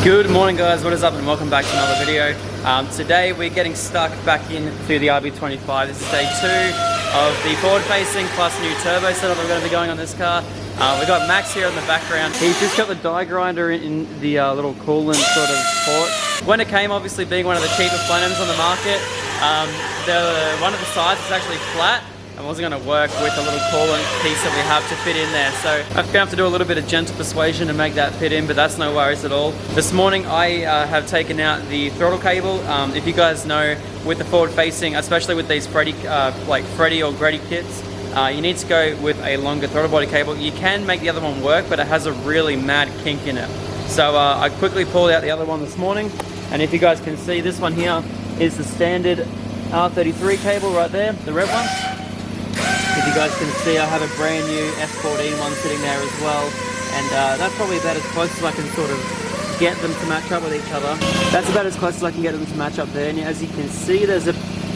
Good morning guys, what is up and welcome back to another video. Today we're getting stuck back into the RB25. This is day 2 of the forward facing plus new turbo setup we're going to be going on this car. We've got Max here in the background. He's just got the die grinder in the little coolant sort of port. When it came, obviously being one of the cheaper Plenums on the market, one of the sides is actually flat and wasn't going to work with the little coolant piece that we have to fit in there. So I'm going to have to do a little bit of gentle persuasion to make that fit in, but that's no worries at all. This morning I have taken out the throttle cable. If you guys know, with the forward facing, especially with these like Freddy or Grady kits, you need to go with a longer throttle body cable. You can make the other one work, but it has a really mad kink in it. So I quickly pulled out the other one this morning, and if you guys can see, this one here is the standard R33 cable right there, the red one. If you guys can see, I have a brand new S14 one sitting there as well, and that's probably about as close as I can sort of get them to match up with each other. That's about as close as I can get them to match up there, and as you can see, there's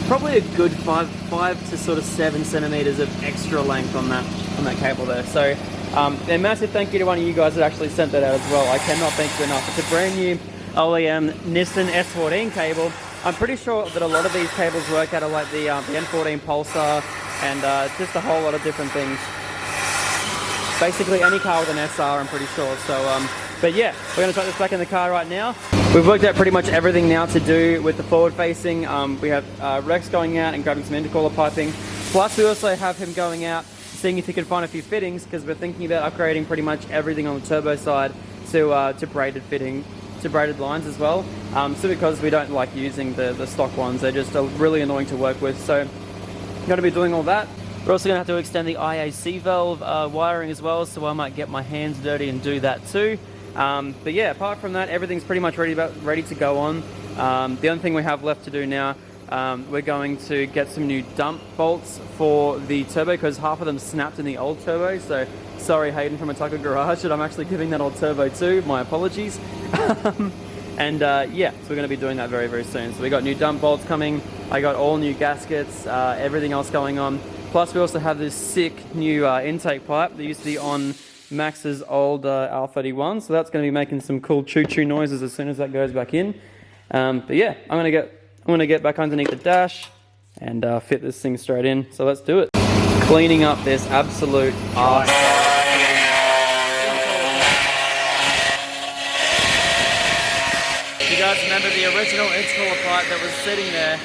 probably a good 5 to sort of 7 centimeters of extra length on that cable there. So a massive thank you to one of you guys that actually sent that out as well. I cannot thank you enough. It's a brand new OEM Nissan S14 cable. I'm pretty sure that a lot of these cables work out of like the N14 Pulsar and just a whole lot of different things. Basically any car with an SR, I'm pretty sure. So, but yeah, we're gonna chuck this back in the car right now. We've worked out pretty much everything now to do with the forward facing. We have Rex going out and grabbing some intercooler piping. Plus we also have him going out, seeing if he can find a few fittings, because we're thinking about upgrading pretty much everything on the turbo side to braided fitting, to braided lines as well. So because we don't like using the stock ones, they're just really annoying to work with. So I'm going to be doing all that. We're also going to have to extend the IAC valve wiring as well, so I might get my hands dirty and do that too. But yeah, apart from that, everything's pretty much ready to go on. The only thing we have left to do now, we're going to get some new dump bolts for the turbo, because half of them snapped in the old turbo. So sorry Hayden from Ataka Garage that I'm actually giving that old turbo to, my apologies. And yeah, so we're going to be doing that very, very soon. So we got new dump bolts coming, I got all new gaskets, everything else going on. Plus we also have this sick new intake pipe that used to be on Max's old R31, so that's going to be making some cool choo-choo noises as soon as that goes back in. But yeah, I'm gonna get back underneath the dash and fit this thing straight in. So let's do it. Cleaning up this absolute arse. If you guys remember, the original intercooler pipe that was sitting there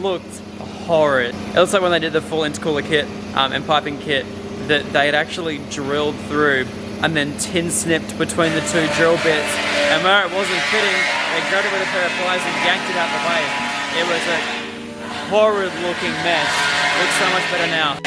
looked horrid. It looks like when they did the full intercooler kit and piping kit, that they had actually drilled through and then tin snipped between the two drill bits, and where it wasn't fitting, they grabbed it with a pair of pliers and yanked it out the way. It was a horrid looking mess. Looks so much better now.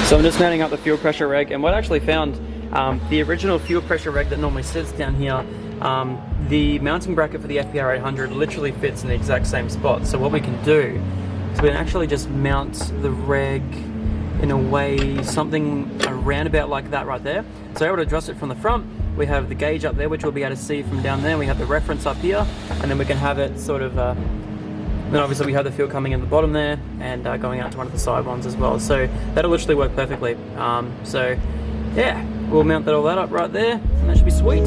So I'm just mounting up the fuel pressure reg, and what I actually found, the original fuel pressure reg that normally sits down here, the mounting bracket for the FPR 800 literally fits in the exact same spot. So what we can do is we can actually just mount the reg in a way, something around about like that right there. So we're able to adjust it from the front. We have the gauge up there, which we'll be able to see from down there. We have the reference up here, and then we can have it sort of, then obviously we have the fuel coming in the bottom there and going out to one of the side ones as well. So that'll literally work perfectly. So yeah, we'll mount all that up right there, and that should be sweet.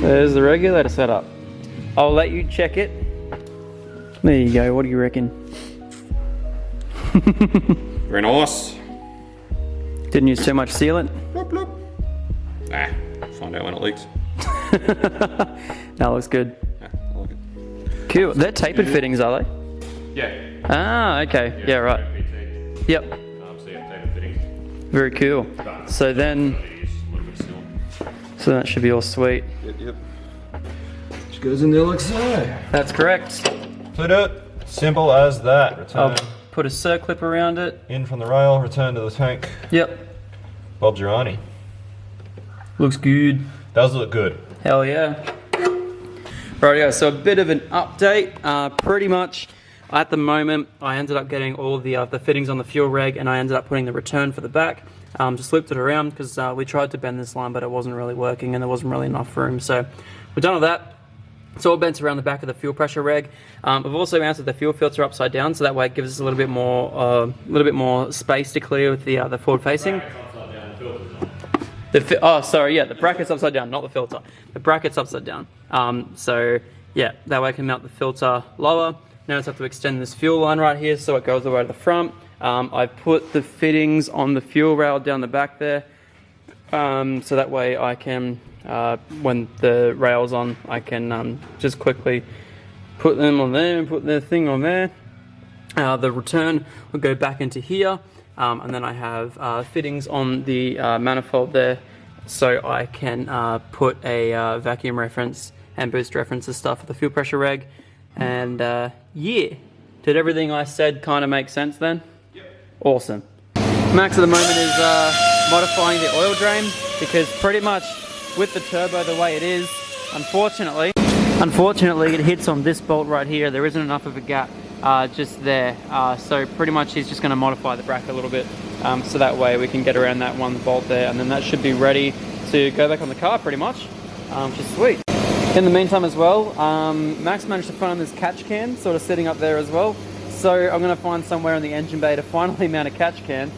There's the regulator setup. I'll let you check it. There you go, what do you reckon? Very nice. Didn't use too much sealant? Bloop, bloop. Ah, find out when it leaks. That looks good. Yeah, I like it. Cool. They're tapered fittings, are they? Yeah. Ah, okay. Yeah, right. Yep. So yeah, tapered fittings. Very cool. So then, so that should be all sweet. Yep. Just goes in there like so. That's correct. Put it. Simple as that. Return. put a circlip around it. In from the rail, return to the tank. Yep. Bob's your auntie. Looks good. Does look good. Hell yeah. Right, so a bit of an update. Pretty much at the moment, I ended up getting all the fittings on the fuel reg, and I ended up putting the return for the back. Just looped it around because we tried to bend this line, but it wasn't really working and there wasn't really enough room. So we're done with that. It's all bent around the back of the fuel pressure reg. I've also mounted the fuel filter upside down, so that way it gives us a little bit more space to clear with the forward facing. The bracket's upside down, not the filter. The bracket's upside down. So yeah, that way I can mount the filter lower. Now I just have to extend this fuel line right here so it goes all the way to the front. I've put the fittings on the fuel rail down the back there. So that way I can, when the rail's on, I can just quickly put them on there and put the thing on there. The return will go back into here. And then I have fittings on the manifold there, so I can put a vacuum reference and boost reference and stuff for the fuel pressure reg. And yeah, did everything I said kind of make sense then? Yep. Awesome. Max at the moment is modifying the oil drain, because pretty much with the turbo the way it is, unfortunately it hits on this bolt right here. There isn't enough of a gap just there, so pretty much he's just going to modify the bracket a little bit, so that way we can get around that one bolt there, and then that should be ready to go back on the car pretty much, which is sweet. In the meantime as well, Max managed to find this catch can sort of sitting up there as well, so I'm going to find somewhere in the engine bay to finally mount a catch can,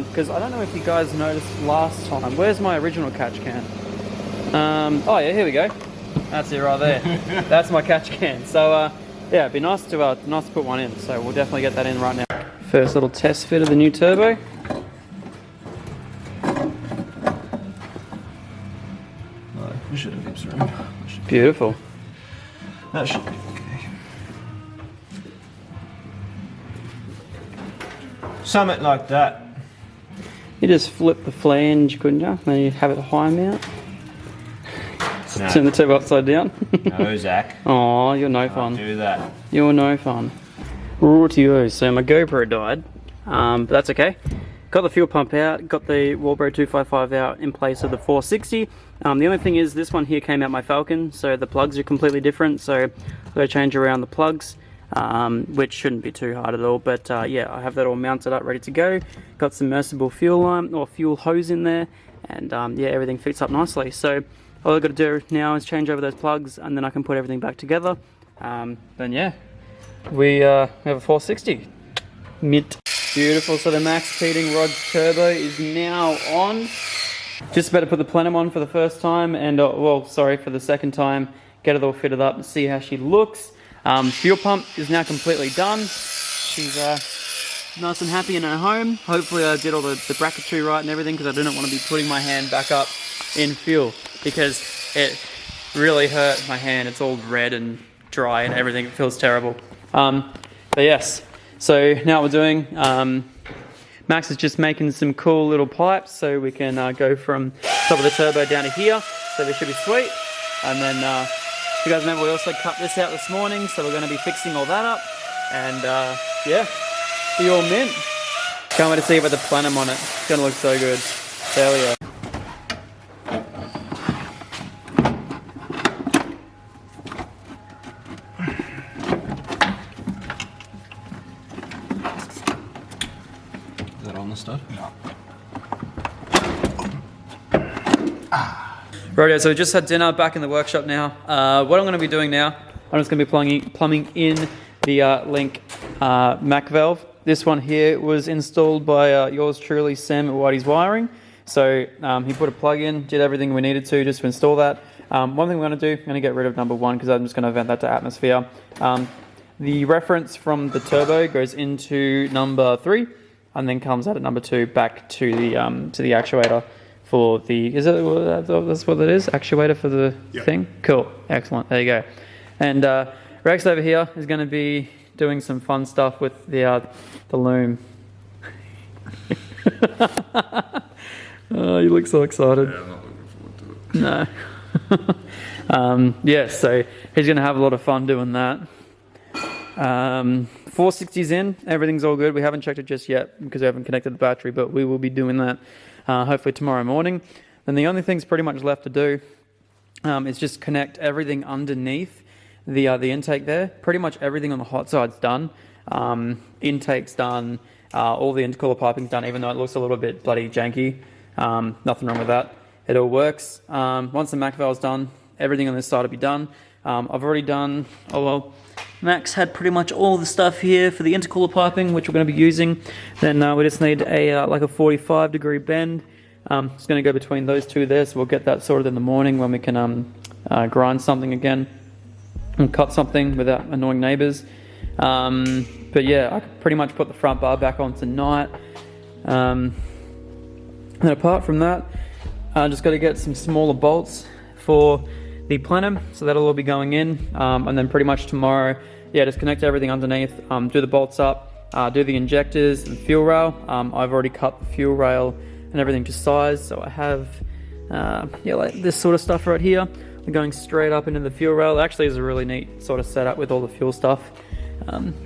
because I don't know if you guys noticed last time. Where's my original catch can? Oh yeah, here we go. That's it right there. That's my catch can. So yeah, it'd be nice to put one in. So we'll definitely get that in right now. First little test fit of the new turbo. No, we should have heaps of room. Beautiful. That should be okay. Something like that. You just flip the flange, couldn't you? Then you have it high mount. No. Turn the turbo upside down. No, Zach. Oh, you're no fun. Do that. You're no fun. Rightio. So my GoPro died, but that's okay. Got the fuel pump out, got the Walbro 255 out in place of the 460. The only thing is this one here came out my Falcon, so the plugs are completely different, so I've got to change around the plugs, which shouldn't be too hard at all, but yeah, I have that all mounted up, ready to go. Got submersible fuel line, or fuel hose in there, and yeah, everything fits up nicely. So all I've got to do now is change over those plugs, and then I can put everything back together. Then yeah, we have a 460. Mint. Beautiful. So the max heating rod turbo is now on. Just about to put the Plenum on for the first time, and well, sorry, for the second time. Get it all fitted up and see how she looks. Fuel pump is now completely done. She's nice and happy in her home. Hopefully I did all the bracketry right and everything, because I didn't want to be putting my hand back up in fuel, because it really hurt my hand. It's all red and dry and everything. It feels terrible. But yes, so now what we're doing, Max is just making some cool little pipes so we can go from top of the turbo down to here, so they should be sweet. And then you guys remember we also cut this out this morning, so we're going to be fixing all that up, and yeah, be all mint. Can't wait to see it with the Plenum on it. It's going to look so good. Hell yeah. Is that on the stud? No. Rightio, so we just had dinner, back in the workshop now. What I'm going to be doing now, I'm just going to be plumbing in the Link Mac valve. This one here was installed by yours truly, Sam at Whitey's Wiring. So he put a plug in, did everything we needed to just to install that. One thing we're going to do, I'm going to get rid of number 1 because I'm just going to vent that to atmosphere. The reference from the turbo goes into number 3 and then comes out at number 2 back to the actuator. For the, that's what it is? Actuator for the thing? Cool, excellent, there you go. And Rex over here is going to be doing some fun stuff with the loom. Oh, you look so excited. Yeah, I'm not looking forward to it. No. Yeah, so he's going to have a lot of fun doing that. 460's in, everything's all good. We haven't checked it just yet because we haven't connected the battery, but we will be doing that hopefully tomorrow morning. And the only thing's pretty much left to do is just connect everything underneath the intake there. Pretty much everything on the hot side's done. Intake's done, all the intercooler piping's done, even though it looks a little bit bloody janky. Nothing wrong with that. It all works. Once the Mac valve's done, everything on this side will be done. I've already done, Max had pretty much all the stuff here for the intercooler piping, which we're going to be using. Then we just need a like a 45-degree bend. It's going to go between those two there, so we'll get that sorted in the morning when we can grind something again and cut something without annoying neighbors. But yeah, I could pretty much put the front bar back on tonight. And apart from that, I just got to get some smaller bolts for the plenum, so that'll all be going in. And then pretty much tomorrow, yeah, just connect everything underneath, do the bolts up, do the injectors and fuel rail. I've already cut the fuel rail and everything to size, so I have yeah, like this sort of stuff right here. We're going straight up into the fuel rail. It actually is a really neat sort of setup with all the fuel stuff.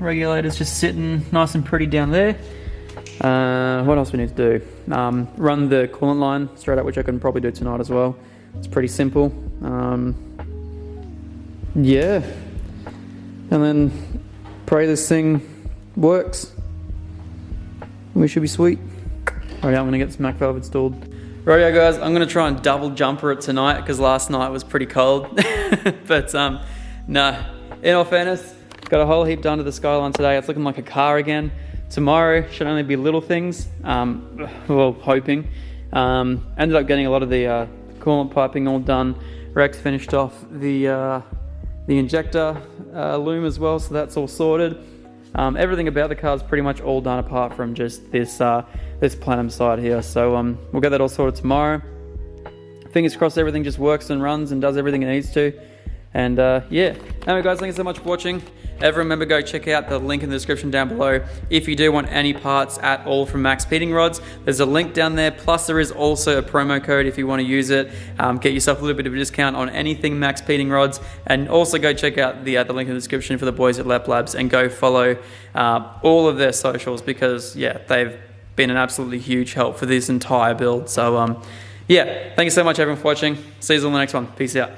Regulator's just sitting nice and pretty down there. What else we need to do? Run the coolant line straight up, which I can probably do tonight as well. It's pretty simple. Yeah, and then pray this thing works. We should be sweet. Alright, I'm gonna get this Mac valve installed. Rightio guys, I'm gonna try and double jumper it tonight because last night was pretty cold. But no, in all fairness, got a whole heap done to the Skyline today. It's looking like a car again. Tomorrow should only be little things. Well, hoping. Ended up getting a lot of the coolant piping all done. Rex finished off the injector loom as well, so that's all sorted. Everything about the car is pretty much all done apart from just this this Plenum side here. So we'll get that all sorted tomorrow. Fingers crossed everything just works and runs and does everything it needs to. And yeah, anyway guys, thank you so much for watching. Ever remember, go check out the link in the description down below if you do want any parts at all from Max Speeding Rods. There's a link down there, plus there is also a promo code if you want to use it. Get yourself a little bit of a discount on anything Max Speeding Rods. And also go check out the link in the description for the boys at LepLabs and go follow all of their socials because yeah, they've been an absolutely huge help for this entire build. So yeah, thank you so much everyone for watching. See you all in the next one. Peace out.